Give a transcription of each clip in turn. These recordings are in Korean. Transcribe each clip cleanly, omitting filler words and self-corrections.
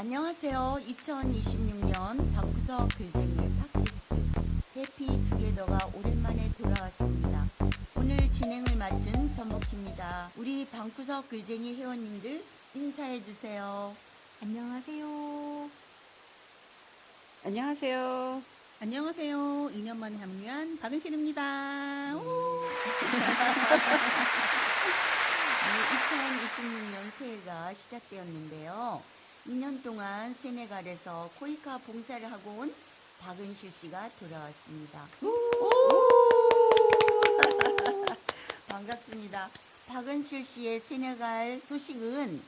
안녕하세요. 2026년 방구석 글쟁이 팟캐스트 해피투게더가 오랜만에 돌아왔습니다. 오늘 진행을 맡은 전목희입니다. 우리 방구석 글쟁이 회원님들 인사해주세요. 안녕하세요. 안녕하세요. 안녕하세요. 2년 만에 합류한 박은실입니다. 2026년 새해가 시작되었는데요. 2년 동안 세네갈에서 코이카 봉사를 하고 온 박은실 씨가 돌아왔습니다. 반갑습니다. 박은실 씨의 세네갈 소식은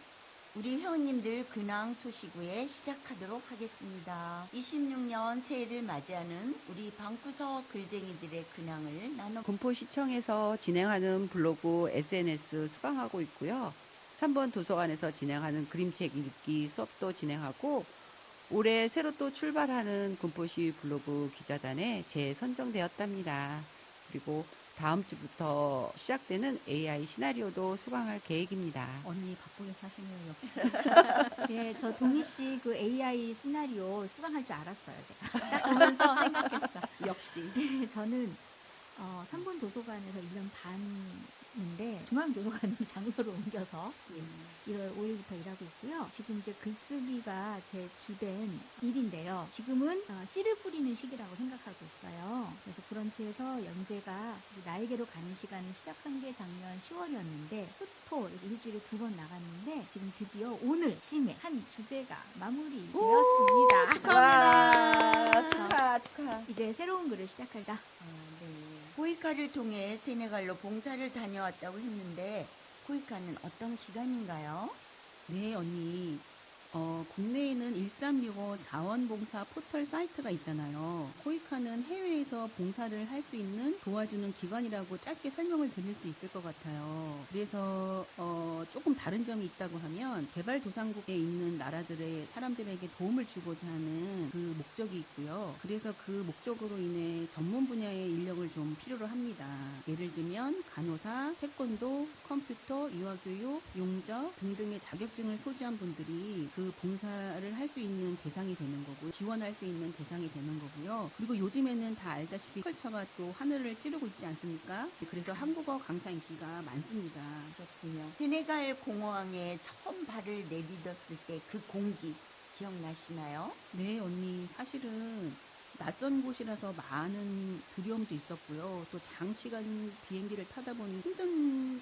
우리 회원님들 근황 소식 후에 시작하도록 하겠습니다. 26년 새해를 맞이하는 우리 방구석 글쟁이들의 근황을 나눠 군포시청에서 진행하는 블로그 SNS 수강하고 있고요. 3번 도서관에서 진행하는 그림책 읽기 수업도 진행하고 올해 새로 또 출발하는 군포시 블로그 기자단에 재선정되었답니다. 그리고 다음 주부터 시작되는 AI 시나리오도 수강할 계획입니다. 언니 바쁘게 사시네요, 역시. 네, 저 동희 씨 그 AI 시나리오 수강할 줄 알았어요, 제가. 딱 보면서 생각했어. 역시. 네, 저는 3번 도서관에서 1년 반인데 중앙도서관으로 장소를 옮겨서 1월 5일부터 일하고 있고요. 지금 이제 글쓰기가 제 주된 일인데요. 지금은 씨를 뿌리는 시기라고 생각하고 있어요. 그래서 브런치에서 연재가 나에게로 가는 시간을 시작한 게 작년 10월이었는데 수토 이렇게 일주일에 2번 나갔는데 지금 드디어 오늘 아침에 한 주제가 마무리되었습니다. 축하. 축하. 이제 새로운 글을 시작할까? 코이카를 통해 세네갈로 봉사를 다녀왔다고 했는데 코이카는 어떤 기관인가요? 네, 언니. 국내에는 1365 자원봉사 포털 사이트가 있잖아요. 코이카는 해외에서 봉사를 할 수 있는 도와주는 기관이라고 짧게 설명을 드릴 수 있을 것 같아요. 그래서 조금 다른 점이 있다고 하면 개발도상국에 있는 나라들의 사람들에게 도움을 주고자 하는 그 목적이 있고요. 그래서 그 목적으로 인해 전문 분야의 인력을 좀 필요로 합니다. 예를 들면 간호사, 태권도, 컴퓨터, 유아교육, 용접 등등의 자격증을 소지한 분들이 그 봉사를 할 수 있는 대상이 되는 거고 지원할 수 있는 대상이 되는 거고요. 그리고 요즘에는 다 알다시피 컬처가 또 하늘을 찌르고 있지 않습니까? 그래서 한국어 강사 인기가 많습니다. 그렇군요. 세네갈 공항에 처음 발을 내딛었을 때 그 공기 기억나시나요? 네, 언니. 사실은 낯선 곳이라서 많은 두려움도 있었고요. 또 장시간 비행기를 타다 보니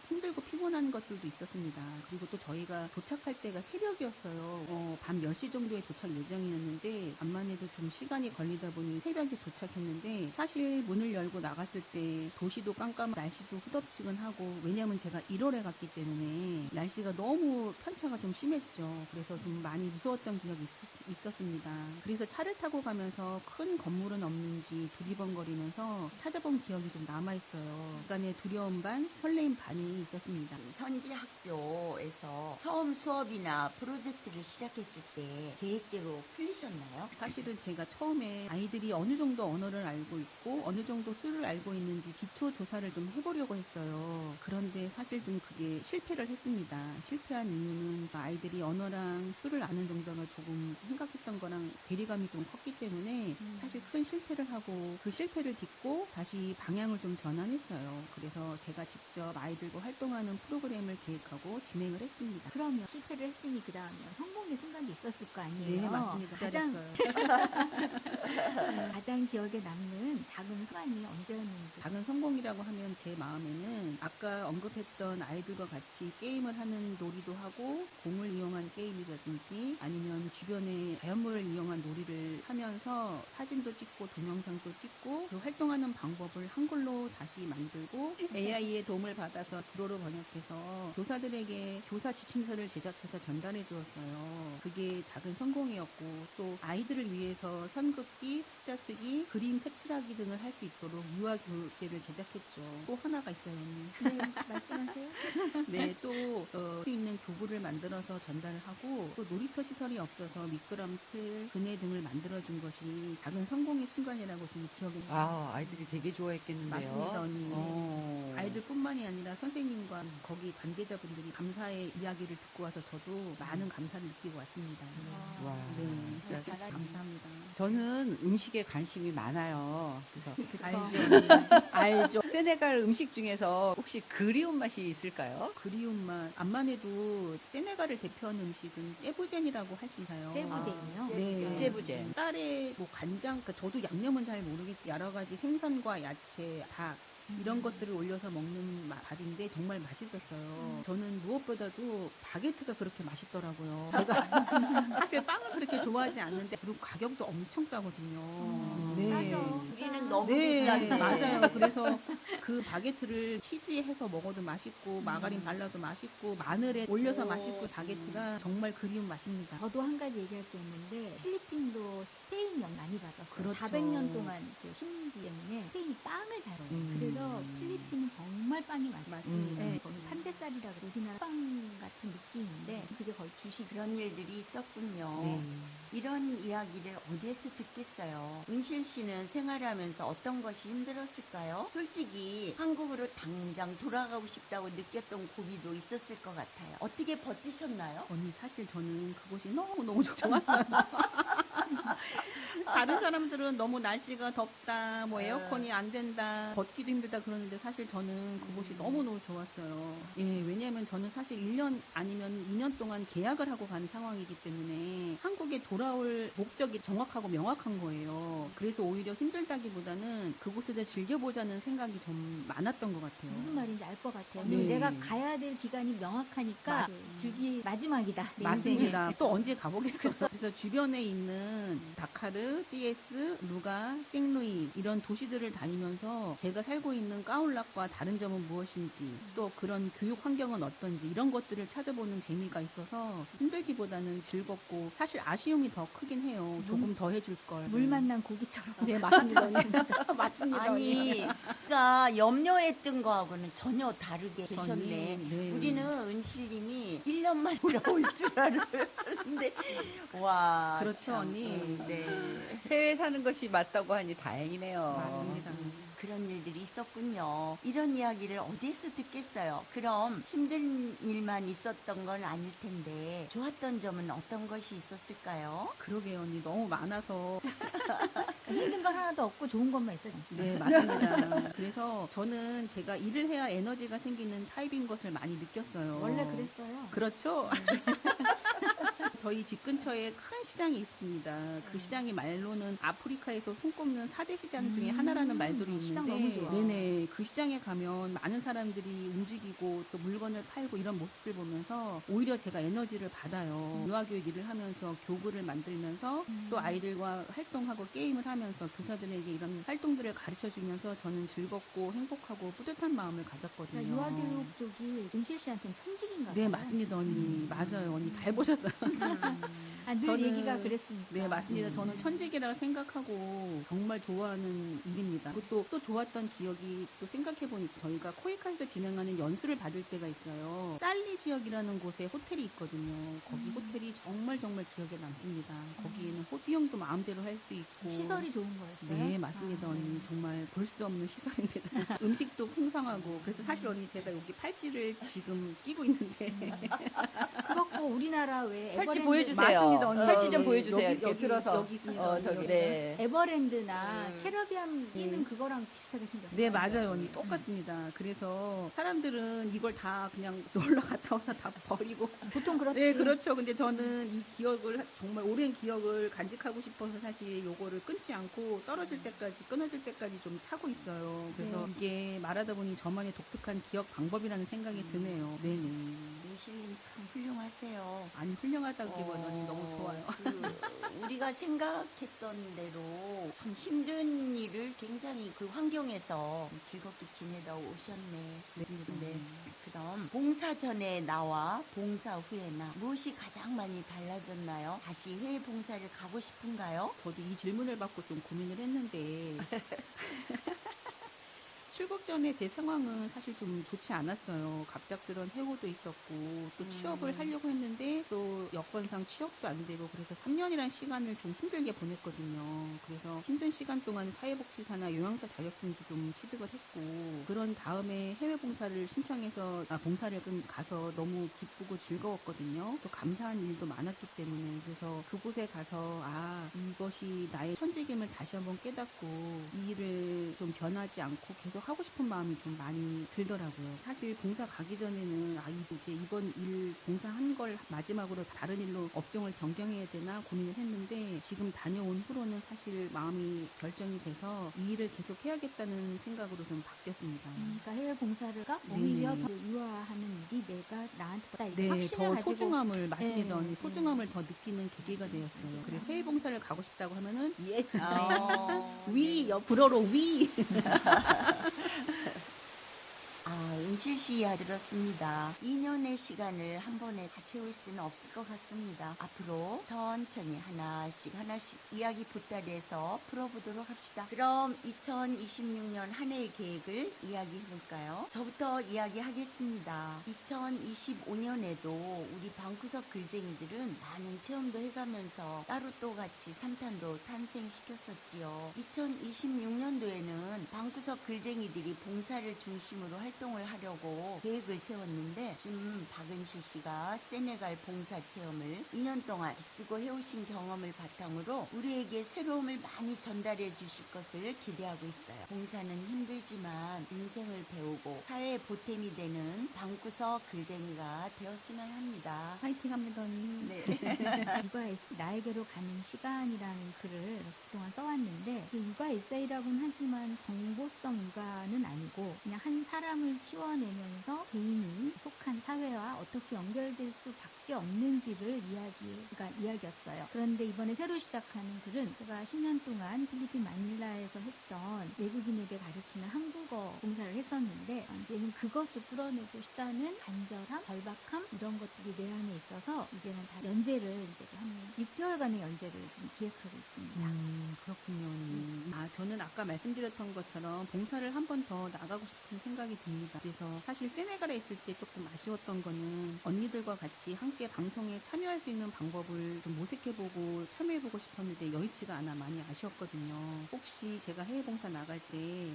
힘들고 피곤한 것들도 있었습니다. 그리고 또 저희가 도착할 때가 새벽이었어요. 밤 10시 정도에 도착 예정이었는데 암만 해도 좀 시간이 걸리다 보니 새벽에 도착했는데 사실 문을 열고 나갔을 때 도시도 깜깜하고 날씨도 후덥지근하고 왜냐하면 제가 1월에 갔기 때문에 날씨가 너무 편차가 좀 심했죠. 그래서 좀 많이 무서웠던 기억이 있었습니다. 그래서 차를 타고 가면서 큰 건물은 없는지 두리번거리면서 찾아본 기억이 좀 남아있어요. 약간의 두려움 반, 설레임 반이 있었습니다. 현지 학교에서 처음 수업이나 프로젝트를 시작했을 때 계획대로 풀리셨나요? 사실은 제가 처음에 아이들이 어느 정도 언어를 알고 있고 어느 정도 수를 알고 있는지 기초 조사를 좀 해보려고 했어요. 그런데 사실 좀 그게 실패를 했습니다. 실패한 이유는 아이들이 언어랑 수를 아는 정도가 조금 생각했던 거랑 괴리감이 좀 컸기 때문에 사실 큰 실패를 하고 그 실패를 딛고 다시 방향을 좀 전환했어요. 그래서 제가 직접 아이들과 활동하는 프로그램을 계획하고 진행을 했습니다. 그러면 실패를 했으니 그 다음에 성공의 순간도 있었을 거 아니에요? 네, 맞습니다. 가장 기억에 남는 작은 순간이 언제였는지. 작은 성공이라고 하면 제 마음에는 아까 언급했던 아이들과 같이 게임을 하는 놀이도 하고 공을 이용한 게임이라든지 아니면 주변에 자연물을 이용한 놀이를 하면서 사진도 찍고 동영상도 찍고 그 활동하는 방법을 한글로 다시 만들고 AI의 도움을 받아서 불어로 번역해서 교사들에게 교사 지침서를 제작해서 전달해 주었어요. 그게 작은 성공이었고 또 아이들을 위해서 선긋기, 숫자 쓰기, 그림 색칠하기 등을 할 수 있도록 유아 교재를 제작했죠. 또 하나가 있어요. 네, 말씀하세요. 네, 또 수 있는 교구를 만들어서 전달을 하고 또 놀이터 시설이 없어서 미끄럼틀, 그네 등을 만들어준 것이 작은 성공의 순간이라고 좀 기억이 납니다. 아이들이 되게 좋아했겠는데요. 맞습니다, 언니. 아이들뿐만이 아니라 선생님과 거기 관계자분들이 감사의 이야기를 듣고 와서 저도 많은 감사를 느끼고 왔습니다. 와. 네. 네, 잘하네. 감사합니다. 저는 음식에 관심이 많아요. 그래서 알죠. 세네갈 음식 중에서 혹시 그리운 맛이 있을까요? 그리운 맛. 암만 해도 세네갈을 대표하는 음식은 제부젠이라고 할 수 있어요. 제부젠이요? 네. 제부젠. 쌀에 뭐 간장, 그러니까 저도 양념은 잘 모르겠지. 여러 가지 생선과 야채, 닭 이런 것들을 올려서 먹는 밥인데 정말 맛있었어요. 저는 무엇보다도 바게트가 그렇게 맛있더라고요. 제가 사실 빵은 그렇게 좋아하지 않는데 그리고 가격도 엄청 싸거든요. 싸죠. 우리는 너무 네, 비싼데. 맞아요. 그래서 그 바게트를 치즈해서 먹어도 맛있고 마가린 발라도 맛있고 마늘에 올려서 맛있고 바게트가 정말 그리운 맛입니다. 저도 한 가지 얘기할 게 있는데 필리핀도 스페인 영 많이 받았어요. 그렇죠. 400년 동안 그 식민지 때문에 스페인이 빵을 잘 먹어요. 그래서 필리핀은 정말 빵이 맛있어요. 맞습니다. 네, 거의 판대쌀이라 그래 우리나라 빵 같은 느낌인데 그게 거의 주식. 그런 일들이 있었군요. 네. 이런 이야기를 어디에서 듣겠어요? 은실 씨는 생활하면서 어떤 것이 힘들었을까요? 솔직히 한국으로 당장 돌아가고 싶다고 느꼈던 고비도 있었을 것 같아요. 어떻게 버티셨나요? 언니 사실 저는 그곳이 너무너무 좋았어요. 다른 사람들은 너무 날씨가 덥다, 뭐 에어컨이 안 된다, 걷기도 힘들다 그러는데 사실 저는 그곳이 너무너무 좋았어요. 예, 왜냐하면 저는 사실 1년 아니면 2년 동안 계약을 하고 가는 상황이기 때문에 한국에 돌아올 목적이 정확하고 명확한 거예요. 그래서 오히려 힘들다기보다는 그곳에 대해 즐겨보자는 생각이 좀 많았던 것 같아요. 무슨 말인지 알 것 같아요. 네. 내가 가야 될 기간이 명확하니까 즐기 마지막이다. 내 맞습니다. 또 언제 가보겠어. 그래서 주변에 있는 다카르, 띠에스, 루가, 생루이 이런 도시들을 다니면서 제가 살고 있는 까울락과 다른 점은 무엇인지 또 그런 교육 환경은 어떤지 이런 것들을 찾아보는 재미가 있어서 힘들기보다는 즐겁고 사실 아쉬움이 더 크긴 해요. 조금 더 해줄 걸. 물 만난 고기처럼. 네, 맞습니다. 맞습니다. 아니, 그러니까 염려했던 거하고는 전혀 다르게 계셨네. 네. 우리는 은실님이 1년만 돌아올 줄 알았는데, 와. 그렇죠, 참, 언니. 네. 해외 사는 것이 맞다고 하니 다행이네요. 맞습니다. 그런 일들이 있었군요. 이런 이야기를 어디에서 듣겠어요? 그럼 힘든 일만 있었던 건 아닐 텐데 좋았던 점은 어떤 것이 있었을까요? 그러게요, 언니. 너무 많아서. 힘든 건 하나도 없고 좋은 것만 있어요. 네, 맞습니다. 그래서 저는 제가 일을 해야 에너지가 생기는 타입인 것을 많이 느꼈어요. 원래 그랬어요. 그렇죠. 저희 집 근처에 큰 시장이 있습니다. 그 시장이 말로는 아프리카에서 손꼽는 4대 시장 중에 하나라는 말들이 있는데 시장 너무 좋아. 네네. 그 시장에 가면 많은 사람들이 움직이고 또 물건을 팔고 이런 모습을 보면서 오히려 제가 에너지를 받아요. 유아교육 일을 하면서 교구를 만들면서 또 아이들과 활동하고 게임을 하면서 교사들에게 이런 활동들을 가르쳐주면서 저는 즐겁고 행복하고 뿌듯한 마음을 가졌거든요. 그러니까 유아교육 쪽이 은실 씨한테는 천직인가 봐요. 네, 맞습니다, 언니. 맞아요, 언니. 잘 보셨어요. 늘 저는- 얘기가 그랬으니까. 네, 맞습니다. 저는 천직이라고 생각하고 정말 좋아하는 일입니다. 그것도 또 좋았던 기억이 또 생각해보니까 저희가 코이카에서 진행하는 연수를 받을 때가 있어요. 살리 지역이라는 곳에 호텔이 있거든요. 거기 호텔이 정말 기억에 남습니다. 거기에는 수영도 마음대로 할 수 있고. 시설이 좋은 거였어요. 네, 맞습니다, 언니. 정말 볼 수 없는 시설입니다. 음식도 풍성하고. 그래서 사실 언니 제가 여기 팔찌를 지금 끼고 있는데. 그것도 우리나라 왜 팔찌 에버랜드 보여주세요. 맞습니다, 언니. 팔찌 좀 네, 보여주세요. 여기, 이렇게 여기, 들어서. 여기 있습니다, 언니, 저기, 여기. 네. 에버랜드나 캐러비안 뛰는 그거랑 비슷하게 생겼어요. 네, 맞아요, 언니. 똑같습니다. 그래서 사람들은 이걸 다 그냥 놀러 갔다 와서 다 버리고. 보통 그렇지. 네, 그렇죠. 근데 저는 이 기억을, 정말 오랜 기억을 간직하고 싶어서 사실 요거를 끊지 않고 떨어질 때까지, 끊어질 때까지 좀 차고 있어요. 그래서 이게 말하다 보니 저만의 독특한 기억 방법이라는 생각이 드네요. 네네. 은실님 참 훌륭하세요. 아니, 훌륭하다기보다는 너무 좋아요. 우리가 생각했던 대로 참 힘든 일을 굉장히 그 환경에서 즐겁게 지내다 오셨네. 네. 그럼 봉사 전에 나와 봉사 후에나 무엇이 가장 많이 달라졌나요? 다시 해외 봉사를 가고 싶은가요? 저도 이 질문을 받고 좀 고민을 했는데 출국 전에 제 상황은 사실 좀 좋지 않았어요. 갑작스런 해고도 있었고 또 취업을 하려고 했는데 또 여건상 취업도 안 되고 그래서 3년이라는 시간을 좀 힘들게 보냈거든요. 그래서 힘든 시간 동안 사회복지사나 요양사 자격증도 좀 취득을 했고 그런 다음에 해외 봉사를 신청해서 봉사를 가서 너무 기쁘고 즐거웠거든요. 또 감사한 일도 많았기 때문에 그래서 그곳에 가서 이것이 나의 천직임을 다시 한번 깨닫고 이 일을 좀 변하지 않고 계속 하고 싶은 마음이 좀 많이 들더라고요. 사실 봉사 가기 전에는 이제 이번 일 봉사한 걸 마지막으로 다른 일로 업종을 변경해야 되나 고민을 했는데 지금 다녀온 후로는 사실 마음이 결정이 돼서 이 일을 계속 해야겠다는 생각으로 좀 바뀌었습니다. 그러니까 해외 봉사가 오히려 더 유아하는 일이 내가 나한테 더 네, 확신을 더 가지고 소중함을 말씀드렸던 네, 소중함을 더 느끼는 계기가 되었어요. 그래서 해외 봉사를 가고 싶다고 하면은 예스, 위, 불어로 위. 은실 씨 이야기 들었습니다. 2년의 시간을 한 번에 다 채울 수는 없을 것 같습니다. 앞으로 천천히 하나씩 이야기 보따리에서 풀어보도록 합시다. 그럼 2026년 한 해의 계획을 이야기해볼까요? 저부터 이야기하겠습니다. 2025년에도 우리 방구석 글쟁이들은 많은 체험도 해가면서 따로 또 같이 3탄도 탄생시켰었지요. 2026년도에는 방구석 글쟁이들이 봉사를 중심으로 활동을 하려고 계획을 세웠는데 지금 박은실 씨가 세네갈 봉사 체험을 2년 동안 쓰고 해오신 경험을 바탕으로 우리에게 새로움을 많이 전달해 주실 것을 기대하고 있어요. 봉사는 힘들지만 인생을 배우고 사회에 보탬이 되는 방구석 글쟁이가 되었으면 합니다. 파이팅 합니다. 네. 육아 나에게로 가는 시간이라는 글을 그동안 써왔는데 육아 에세이라고는 하지만 정보성 육아는 아니고 그냥 한 사람을 키워내면서 개인이 속한 사회와 어떻게 연결될 수밖에 없는지를 이야기였어요. 그런데 이번에 새로 시작하는 글은 제가 10년 동안 필리핀 마닐라에서 했던 외국인에게 가르치는 한국어 봉사를 했었는데 이제는 그것을 풀어내고 싶다는 간절함, 절박함 이런 것들이 내 안에 있어서 이제는 다 연재를 이제 한 6개월간의 연재를 좀 기획하고 있습니다. 그렇군요. 저는 아까 말씀드렸던 것처럼 봉사를 한 번 더 나가고 싶은 생각이 듭니다. 그래서 사실 세네갈에 있을 때 조금 아쉬웠던 거는 언니들과 같이 함께 방송에 참여할 수 있는 방법을 좀 모색해보고 참여해보고 싶었는데 여의치가 않아 많이 아쉬웠거든요. 혹시 제가 해외 봉사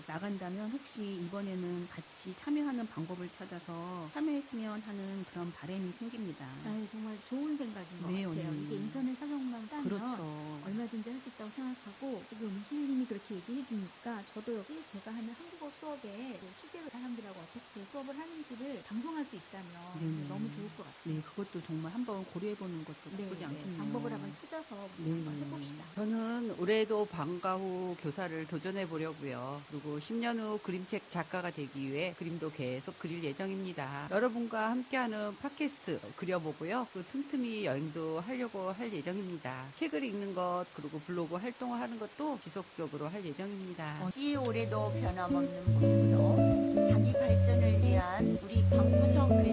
나간다면 혹시 이번에는 같이 참여하는 방법을 찾아서 참여했으면 하는 그런 바람이 생깁니다. 정말 좋은 생각인 것 네, 같아요. 언니. 이게 인터넷 사정만 따면 그렇죠. 얼마든지 할 수 있다고 생각하고 지금 은실님이 그렇게 얘기해 주니까 저도 여기 제가 하는 한국어 수업에 실제로 사람들하고 어떻게 수업을 하는지를 방송할 수 있다면 너무 좋을 것 같아요. 네, 그것도 정말 한번 고려해보는 것도 나쁘지 않군요. 방법을 한번 찾아서 한번 해봅시다. 저는 올해도 방과 후 교사를 도전해 보려고요. 그리고 10년 후 그림책 작가가 되기 위해 그림도 계속 그릴 예정입니다. 여러분과 함께하는 팟캐스트 그려보고요. 또 틈틈이 여행도 하려고 할 예정입니다. 책을 읽는 것 그리고 블로그 활동을 하는 것도 지속적으로 할 예정입니다. 올해도 변함없는 모습으로 자기 발전을 위한 우리 방구석 글